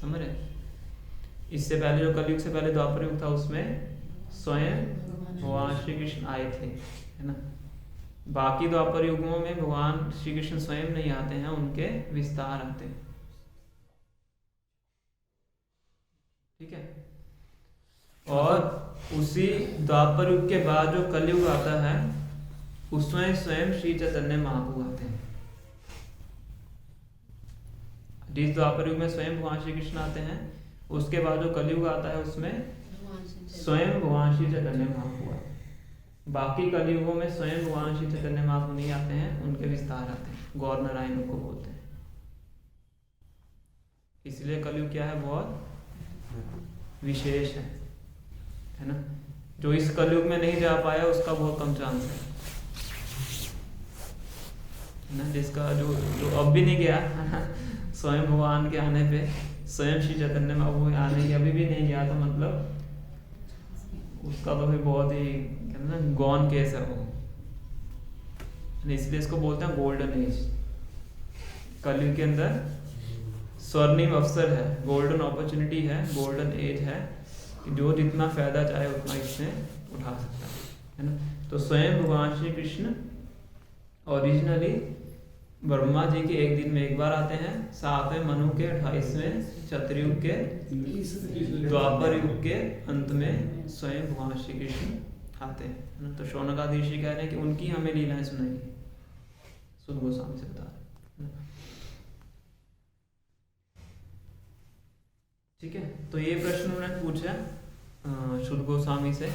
समझ रहे। इससे पहले जो कलयुग से पहले द्वापर युग था, उसमें स्वयं भगवान श्री कृष्ण आए थे, है ना। बाकी द्वापर युगों में भगवान श्री कृष्ण स्वयं नहीं आते हैं, उनके विस्तार आते हैं, ठीक है। और उसी द्वापर युग के बाद जो कलयुग आता है, उसमें स्वयं श्री चैतन्य महाप्रभु आते हैं। जिस द्वापर युग में स्वयं भगवान श्री कृष्ण आते हैं, उसके बाद जो कलयुग आता है, उसमें स्वयं भगवान श्री चैतन्य महाप्रभु आते हैं। बाकी कलयुगों में स्वयं भगवान श्री चैतन्य महाप्रभु नहीं आते हैं, उनके विस्तार आते हैं, गौर नारायण को बोलते हैं। इसलिए कलयुग क्या है, बहुत विशेष है ना। जो इस कलयुग में नहीं जा पाया, उसका बहुत कम चांस है ना। जिसका जो अब भी नहीं गया स्वयं भगवान के आने पे, स्वयं श्री चैतन्य महाप्रभु आने के अभी भी नहीं गया, तो मतलब उसका तो फिर बहुत ही कहते ना गौन केस है वो, इसलिए इसको बोलते हैं गोल्डन एज। कलयुग के अंदर स्वर्णिम अवसर है, गोल्डन अपॉर्चुनिटी है, गोल्डन एज है, कि जो जितना फायदा चाहे उतना इससे उठा सकता है ना। तो स्वयं भगवान श्री कृष्ण ओरिजिनली ब्रह्मा जी के एक दिन में एक बार आते हैं, 7वें मनु के 28वें चतुर्युग के द्वापर युग के अंत में स्वयं भगवान श्री कृष्ण आते हैं, है ना। तो शौनकादि ऋषि कह रहे हैं कि उनकी हमें लीलाएं सुनाइए, सुध गोस्वामी से बता रहे हैं, ठीक है। तो ये प्रश्न उन्होंने पूछा शुद्ध गोस्वामी से।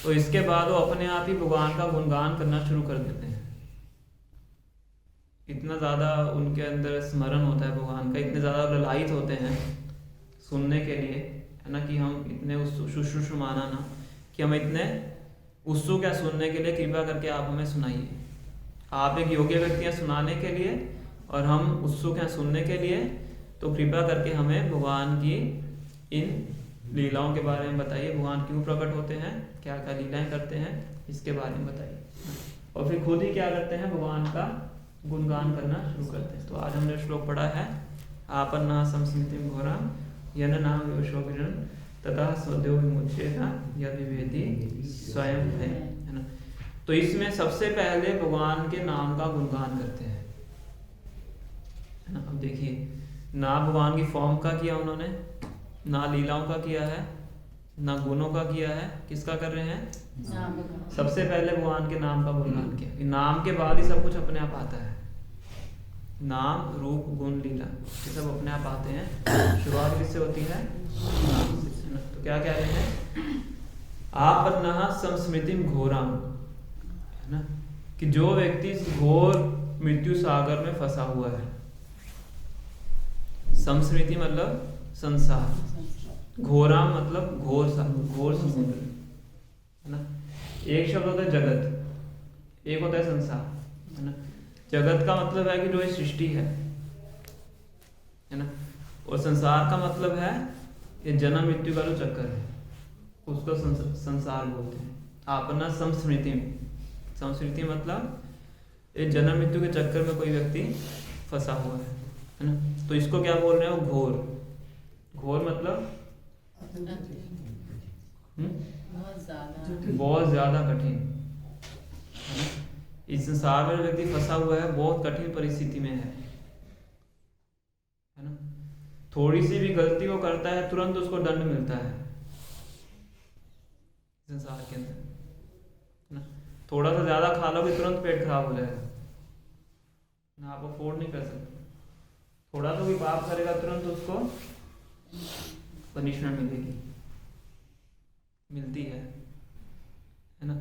तो इसके बाद वो अपने आप ही भगवान का गुणगान करना शुरू कर देते हैं। इतना ज़्यादा उनके अंदर स्मरण होता है भगवान का, इतने ज़्यादा ललायित होते हैं सुनने के लिए, है ना, कि हम इतने शुश्रूष माना ना, कि हम इतने उत्सुक है सुनने के लिए, कृपा करके आप हमें सुनाइए। आप एक योग्य व्यक्ति हैं सुनाने के लिए, और हम उत्सुक हैं सुनने के लिए, तो कृपा करके हमें भगवान की इन लीलाओं के बारे में बताइए। भगवान क्यों प्रकट होते हैं, क्या क्या लीलाएं करते हैं, इसके बारे में बताइए। और फिर खुद ही क्या करते हैं, भगवान का गुणगान करना शुरू करते हैं। तो आज हमने श्लोक पढ़ा है, आपन्ना संस्मृतिं घोराम यन नाम योशोभिरन तथा स्वदेव विमुच्येत यद विवेदी स्वयं है ना। तो इसमें सबसे पहले भगवान के नाम का गुणगान करते हैं, है ना। अब देखिए, ना भगवान की फॉर्म का किया उन्होंने, ना लीलाओं का किया है, ना गुणों का किया है, किसका कर रहे हैं, सबसे पहले भगवान के नाम का गुणगान किया। नाम के बाद ही सब कुछ अपने आप आता है, नाम रूप गुण लीला ये सब अपने आप आते हैं। शुरुआत किससे होती है, नाम से, तो क्या कह रहे हैं, आपन्नः संस्मृतिं घोराम, है ना, कि जो व्यक्ति इस घोर मृत्यु सागर में फंसा हुआ है। संस्मृति मतलब संसार, घोराम मतलब घोर समुद्र, है ना। एक शब्द होता है जगत, एक होता है संसार, है ना। जगत का मतलब है कि जो ये सृष्टि है ना, और संसार का मतलब है ये जन्म मृत्यु का जो चक्कर है, उसको संसार बोलते हैं। आपना संस्मृति, संस्मृति मतलब ये जन्म मृत्यु के चक्कर में कोई व्यक्ति फंसा हुआ है ना। तो इसको क्या बोल रहे हैं, वो घोर, घोर मतलब बहुत ज्यादा कठिन, है ना। इस संसार में व्यक्ति फंसा हुआ है, बहुत कठिन परिस्थिति में है ना। थोड़ी सी भी गलती वो करता है, तुरंत उसको दंड मिलता है संसार के अंदर, है ना। थोड़ा सा ज्यादा खा लोगे तुरंत पेट खराब हो जाएगा ना, आप अफोर्ड नहीं कर सकते। थोड़ा तो भी पाप करेगा, तुरंत उसको पनिशमेंट मिलती है ना।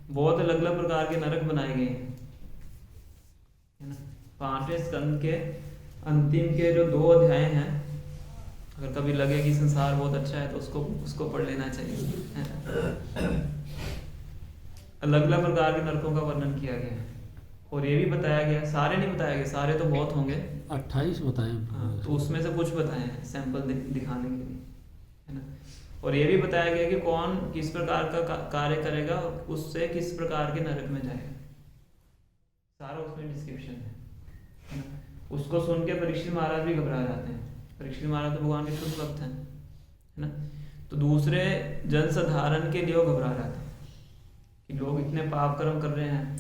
बहुत अलग अलग प्रकार के नरक बनाए गए हैं, है ना। 5वें स्कंद के अंतिम के जो 2 अध्याय हैं, अगर कभी लगे कि संसार बहुत अच्छा है तो उसको पढ़ लेना चाहिए। अलग अलग प्रकार के नरकों का वर्णन किया गया है, और ये भी बताया गया, सारे नहीं बताया गया, सारे तो बहुत होंगे, 28 बताए। हाँ, तो उसमें से कुछ बताए हैं सैंपल दिखाने के लिए, है ना। और ये भी बताया गया कि कौन किस प्रकार का कार्य करेगा, उससे किस प्रकार के नरक में जाएगा, सारा उसमें डिस्क्रिप्शन है ना। उसको सुन के परीक्षित महाराज भी घबरा जाते हैं। परीक्षित महाराज तो भगवान के शुद्ध भक्त हैं, है ना। तो दूसरे जन साधारण के लिए वो घबरा जाते हैं कि लोग इतने पाप कर्म कर रहे हैं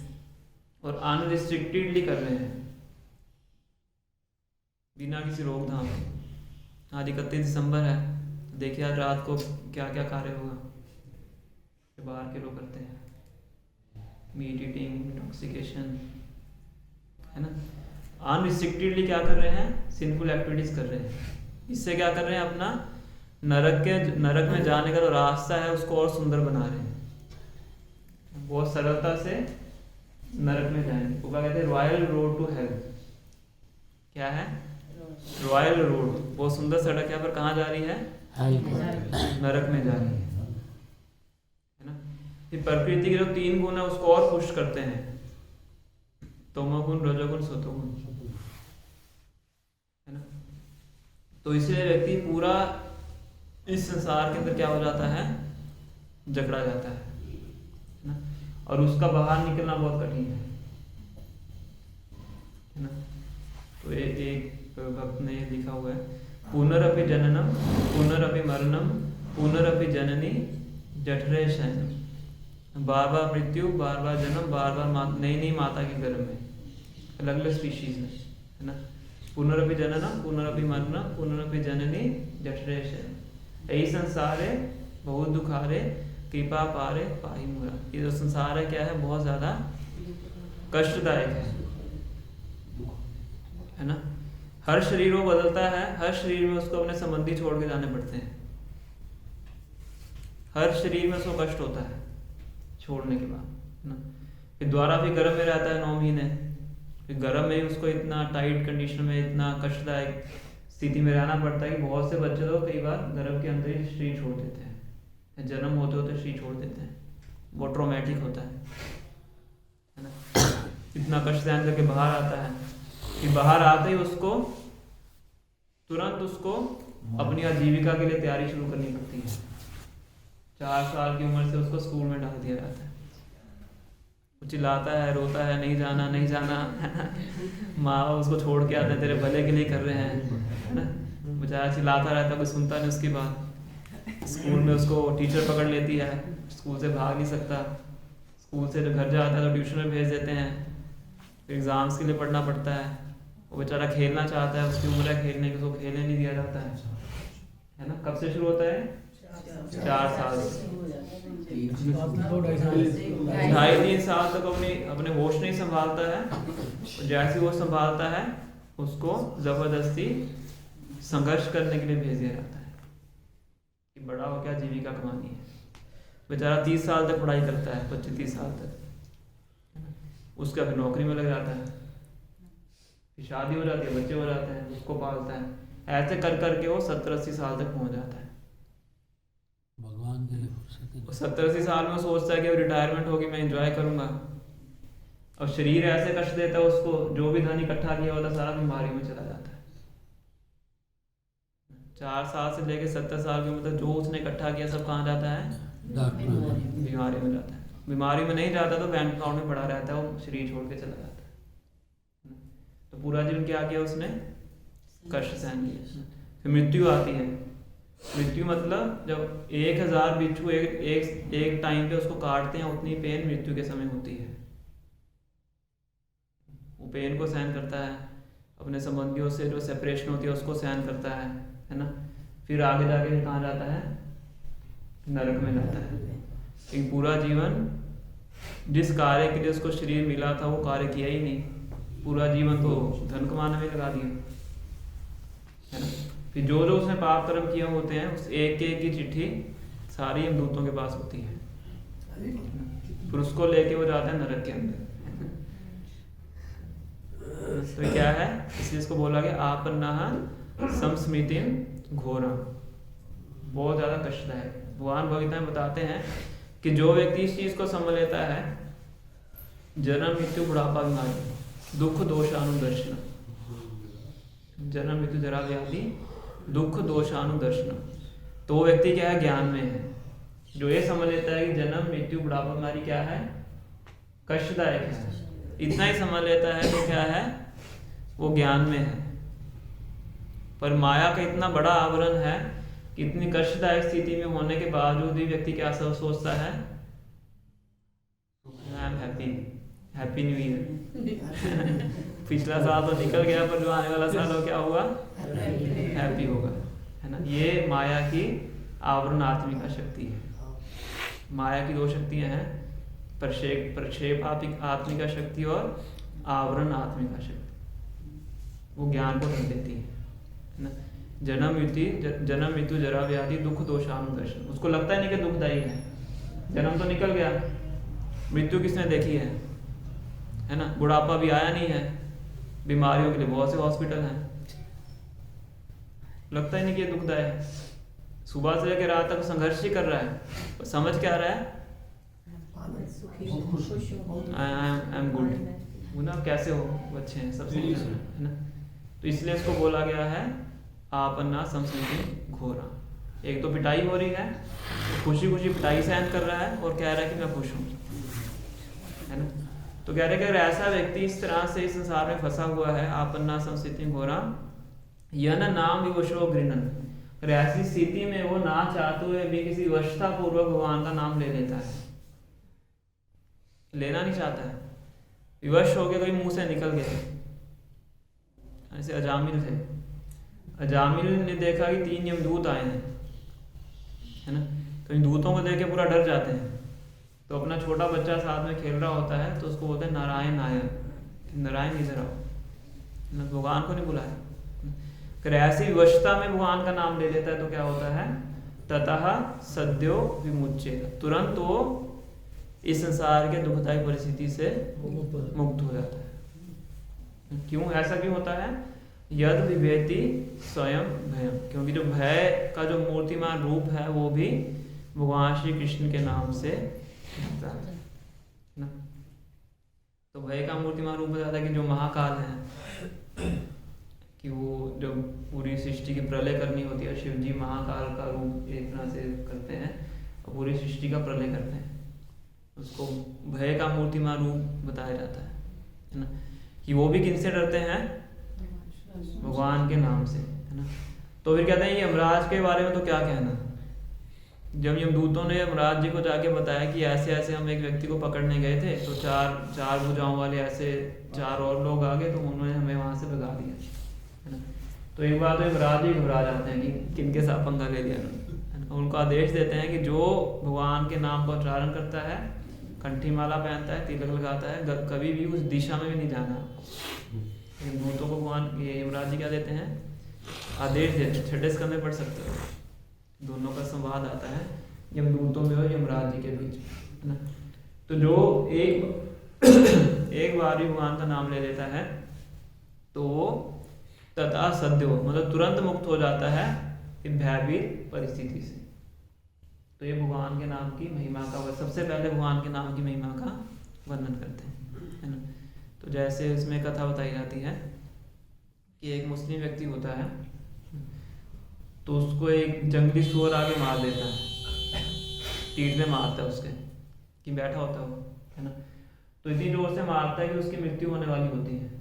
और अनरिस्ट्रिक्टेडली कर रहे हैं बिना किसी रोकथाम के। आज 31 दिसंबर है, देखिए आज रात को क्या क्या कार्य होगा जो बाहर के लोग करते हैं, मीट ईटिंग, इंटॉक्सिकेशन, है ना। अनरिस्ट्रिक्टेडली क्या कर रहे हैं, सिंफुल एक्टिविटीज कर रहे हैं। इससे क्या कर रहे हैं, अपना नरक में जाने का जो रास्ता है उसको और सुंदर बना रहे हैं, बहुत सरलता से नरक में जाएंगे। वो क्या कहते हैं, रॉयल रोड टू हेल। क्या है, रॉयल रोड, बहुत सुंदर सड़क है, पर कहाँ जा रही है, नरक में जा रही है ना। ये प्रकृति के जो 3 गुण है उसको और पुश करते हैं, तमोगुण, रजोगुण, सतोगुण, है ना। तो इसलिए व्यक्ति पूरा इस संसार के अंदर क्या हो जाता है, जकड़ा जाता है ना, और उसका बाहर निकलना बहुत कठिन है ना। तो एक भक्त ने ये लिखा हुआ है, पुनरपि जननम पुनरपि मरणम पुनरपि जननी जठरे शयनम। बार बार मृत्यु, बार बार जन्म, बार बार नई माता के गर्भ में, अलग अलग स्पीशीज में, है ना। पुनरपि जननम पुनरपि मरणम पुनरपि जननी जठरे शयनम। यही संसार है बहुत दुखारे कृपा पारे पाही मुरा। ये जो संसार है क्या है, बहुत ज्यादा कष्टदायक है ना। हर शरीर वो बदलता है, हर शरीर में उसको अपने संबंधी छोड़ के जाने पड़ते हैं, हर शरीर में उसको कष्ट होता है छोड़ने के बाद, है ना। फिर दोबारा फिर गर्भ में रहता है 9 महीने, फिर गर्भ में ही उसको इतना टाइट कंडीशन में, इतना कष्टदायक स्थिति में रहना पड़ता है कि बहुत से बच्चे तो कई बार गर्भ के अंदर ही शरीर छोड़ देते हैं, जन्म होते होते शरीर छोड़ देते हैं। बहुत ट्रॉमेटिक होता है ना। इतना कष्ट सहन करके बाहर आता है कि बाहर आते ही उसको तुरंत उसको अपनी आजीविका के लिए तैयारी शुरू करनी पड़ती है। 4 साल की उम्र से उसको स्कूल में डाल दिया जाता है, वो चिल्लाता है, रोता है, नहीं जाना नहीं जाना माँ बाप उसको छोड़ के आते हैं, तेरे भले के लिए कर रहे हैं, है ना। बेचारा चिल्लाता रहता, कोई सुनता नहीं उसकी बात। स्कूल में उसको टीचर पकड़ लेती है, स्कूल से भाग नहीं सकता, स्कूल से जब घर जाता है तो ट्यूशन में भेज देते हैं, फिर एग्जाम्स के लिए पढ़ना पड़ता है। वो बेचारा खेलना चाहता है, उसकी उम्र है खेलने की, उसको खेलने नहीं दिया जाता है ना। कब से शुरू होता है, 4 साल से 2.5-3 साल तक अपने होश नहीं संभालता है। जैसे वो संभालता है उसको जबरदस्ती संघर्ष करने के लिए भेज दिया जाता है कि बड़ा हो क्या जीविका कमानी है। बेचारा 30 साल तक पढ़ाई करता है, 25-30 साल तक, उसका फिर नौकरी में लग जाता है, फिर शादी हो जाती है, बच्चे हो जाते हैं, उसको पालता है। ऐसे कर करके वो 70-80 साल तक पहुंच जाता है। भगवान के लिए 70-80 साल में सोचता है कि रिटायरमेंट होगी, मैं एंजॉय करूंगा, और शरीर ऐसे कष्ट देता है उसको, जो भी धन इकट्ठा किया होता सारा बीमारी में चला जाता है। 4 साल से लेकर 70 साल की उम्र तक जो उसने इकट्ठा किया सब कहाँ जाता है, बीमारी में जाता है। बीमारी में नहीं जाता तो बैंक अकाउंट में पड़ा रहता है, वो शरीर छोड़ के चला जाता है। तो पूरा जीवन क्या किया उसने, कष्ट सहन किया। फिर मृत्यु आती है। मृत्यु मतलब जब 1000 बिच्छू एक टाइम पे उसको काटते हैं, उतनी पेन मृत्यु के समय होती है। वो पेन को सहन करता है, अपने संबंधियों से जो सेपरेशन होती है उसको सहन करता है ना। फिर आगे जाके कहाँ जाता है, नरक में जाता है। एक पूरा जीवन जिस कार्य के लिए उसको शरीर मिला था वो कार्य किया ही नहीं, पूरा जीवन तो धन कमाने में लगा दिया, है ना। फिर जो उसने पाप कर्म किए होते हैं उस एक की चिट्ठी सारी यमदूतों के पास होती है, फिर उसको लेके वो जाता है नरक के अंदर। तो क्या है, इसलिए इसको बोला गया आपन्ना समस्मृति घोरा, बहुत ज्यादा कष्टदायक। भगवान भगवता में बताते हैं कि जो व्यक्ति इस चीज को समझ लेता है, जन्म मृत्यु बुढ़ापा बीमारी दुख दोषानुदर्शन। जन्म मृत्यु जरा व्याधि दुख दोषानुदर्शन। तो वो व्यक्ति क्या है, ज्ञान में है, जो ये समझ लेता है कि जन्म मृत्यु बुढ़ापा बीमारी क्या है, कष्टदायक है, इतना ही समझ लेता है तो क्या है, वो ज्ञान में है। पर माया का इतना बड़ा आवरण है कि इतनी कष्टदायक स्थिति में होने के बावजूद भी व्यक्ति क्या सोचता है, I am happy, happy new year. पिछला साल तो निकल गया, पर जो आने वाला साल हो क्या होगा, हैप्पी होगा, है ना। ये माया की आवरण आत्मिका शक्ति है। माया की दो शक्तियां हैं, प्रक्षेप आत्मिका शक्ति और आवरण आत्मिका शक्ति। वो ज्ञान को ढक देती है ना। जन्म मृत्यु जरा व्याधि दुख दोषानुदर्शन। उसको लगता ही नहीं कि दुखदायी है, जन्म तो निकल गया, मृत्यु किसने देखी है ना। बुढ़ापा भी आया नहीं है, बीमारियों के लिए बहुत से हॉस्पिटल हैं, लगता ही नहीं कि ये दुखदायक है। सुबह से लेकर रात तक संघर्ष ही कर रहा है, समझ क्या रहा है, आई एम गुड ना, कैसे हो, वो अच्छे हैं, सब सही है ना। तो इसलिए इसको बोला गया है आपन्ना संस्कृति घोरा। एक तो पिटाई हो रही है, खुशी खुशी पिटाई सहन कर रहा है और कह रहा है कि मैं खुश हूँ, है ना। तो कह रहे कि अगर ऐसा व्यक्ति इस तरह से इस संसार में फंसा हुआ है, आपन्ना संस्कृति घोरा यन नाम विवशो गृणन, अगर ऐसी स्थिति में वो ना चाहते हुए भी किसी वशता पूर्वक भगवान का नाम ले लेता है, लेना नहीं चाहता है, विवश हो गया, कहीं मुंह से निकल गया। ऐसे अजामिल थे, अजामिल ने देखा कि 3 यमदूत आए हैं, है ना। तो इन दूतों को देख के पूरा डर जाते हैं। तो अपना छोटा बच्चा साथ में खेल रहा होता है, तो उसको बोलते हैं नारायण आया, नारायण इधर आओ, भगवान को नहीं बुलाया। अगर ऐसी विवशता में भगवान का नाम ले लेता है तो क्या होता है, ततः सद्यो विमुच्येत, तुरंत वो इस संसार के दुखदायी परिस्थिति से मुक्त हो जाता है। क्यों ऐसा क्यों होता है, यद विभेति स्वयं भयम, क्योंकि जो भय का जो मूर्तिमान रूप है वो भी भगवान श्री कृष्ण के नाम से होता है ना। तो भय का मूर्तिमान रूप बताता है कि जो महाकाल है, कि वो जो पूरी सृष्टि की प्रलय करनी होती है, शिव जी महाकाल का रूप एक तरह से करते हैं और पूरी सृष्टि का प्रलय करते हैं, उसको भय का मूर्तिमान रूप बताया जाता है ना। कि वो भी किनसे डरते हैं, भगवान के नाम से, है ना। तो फिर कहते हैं यमराज के बारे में तो क्या कहना, जब यमदूतों ने यमराज जी को जाके बताया कि ऐसे ऐसे हम एक व्यक्ति को पकड़ने गए थे, तो चार भुजाओं वाले ऐसे 4 और लोग आ गए, तो उन्होंने हमें वहां से भगा दिया, है ना। तो एक बार तो यमराज जी घबरा जाते हैं कि किनके साथ पंगा ले लिया। उनको आदेश देते हैं कि जो भगवान के नाम का उच्चारण करता है, कंठी माला पहनता है, तिलक लगाता है, कभी भी उस दिशा में भी नहीं जाना। यमदूतों को भगवान ये यमराज जी क्या देते हैं, आदेश देते हैं। 6 स्कंद में पढ़ सकते हो, दोनों का संवाद आता है यमदूतों में और यमराज जी के बीच, है ना। तो जो एक बार भी भगवान का नाम ले लेता है तो वो तथा सद्यो मतलब तुरंत मुक्त हो जाता है भयभीत परिस्थिति से। तो ये भगवान के नाम की महिमा का, सबसे पहले भगवान के नाम की महिमा का वर्णन करते हैं, है ना। तो जैसे इसमें कथा बताई जाती है कि एक मुस्लिम व्यक्ति होता है, तो उसको एक जंगली सुअर आगे मार देता है, पीठ में मारता है उसके, कि बैठा होता है वो, है ना। तो इतनी जोर से मारता है कि उसकी मृत्यु होने वाली होती है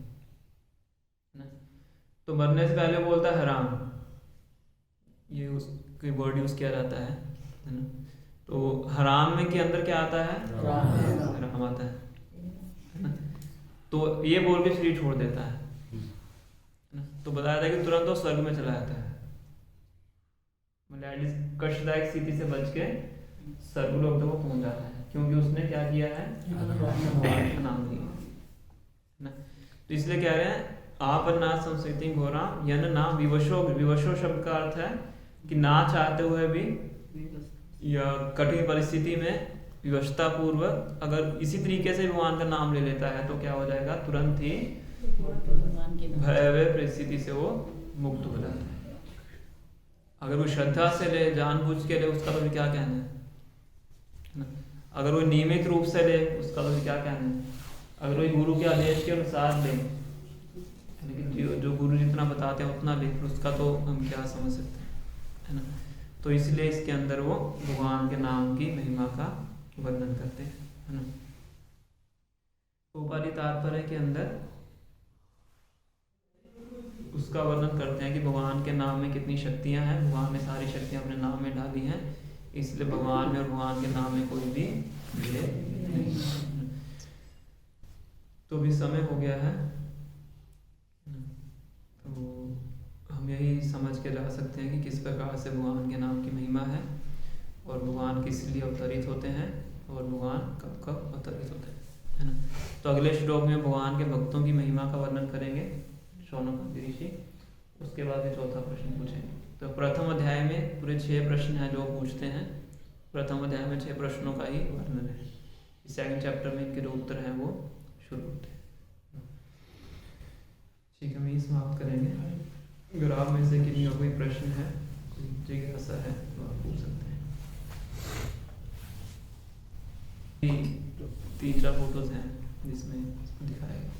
ना। तो मरने से पहले बोलता है हराम, ये उसकी वर्ड यूज किया जाता है ना। तो हराम में के अंदर क्या आता है, हराम आता है ना। तो ये बोल के शरीर छोड़ देता है ना। तो बताया था कि तुरंत वो स्वर्ग में चला जाता है, मतलब कष्टदायक स्थिति से बच के स्वर्गलोक तक पहुंच जाता है, क्योंकि उसने क्या किया है, नाम लिया ना। तो इसलिए कह रहे हैं आप ना संस्कृति घोरा यन ना विवशो शब्द का अर्थ है कि ना चाहते हुए भी या कठिन परिस्थिति में विवशता पूर्वक अगर इसी तरीके से भगवान का नाम ले लेता है तो क्या हो जाएगा, तुरंत ही भयावह परिस्थिति से वो मुक्त हो जाता है। अगर वो श्रद्धा से ले, जानबूझ के ले, उसका तो क्या कहना है ना। अगर वो नियमित रूप से ले, उसका तो क्या कहना है, अगर वही गुरु के आदेश के अनुसार लें, लेकिन जो गुरु जितना बताते हैं उतना लें, फिर उसका तो हम क्या समझ सकते हैं, है ना। तो इसलिए इसके अंदर वो भगवान के नाम की महिमा का वर्णन करते हैं, है ना। उपाधि तात्पर्य के अंदर उसका वर्णन करते हैं कि भगवान के नाम में कितनी शक्तियां हैं, भगवान ने सारी शक्तियां अपने नाम में डाली हैं, इसलिए भगवान में और भगवान के नाम में कोई भी भेद नहीं है। तो भी समय हो गया है, तो हम यही समझ के ला सकते हैं कि किस प्रकार से भगवान के नाम की महिमा है और भगवान किस लिए अवतरित होते हैं और भगवान कब कब अवतरित होते हैं, है ना। तो अगले श्लोक में भगवान के भक्तों की महिमा का वर्णन करेंगे शौनकादि ऋषि, उसके बाद भी चौथा प्रश्न पूछेंगे। तो प्रथम अध्याय में पूरे 6 प्रश्न हैं जो पूछते हैं, प्रथम अध्याय में 6 प्रश्नों का ही वर्णन है, सेकंड चैप्टर में इनके जो उत्तर हैं वो शुरू होते हैं। ठीक है, हम यही समाप्त करेंगे। अगर आप में से किसी का कोई प्रश्न है, कोई जिज्ञासा है तो आप पूछ सकते हैं। 3-4 फोटोज हैं जिसमें दिखाएगा।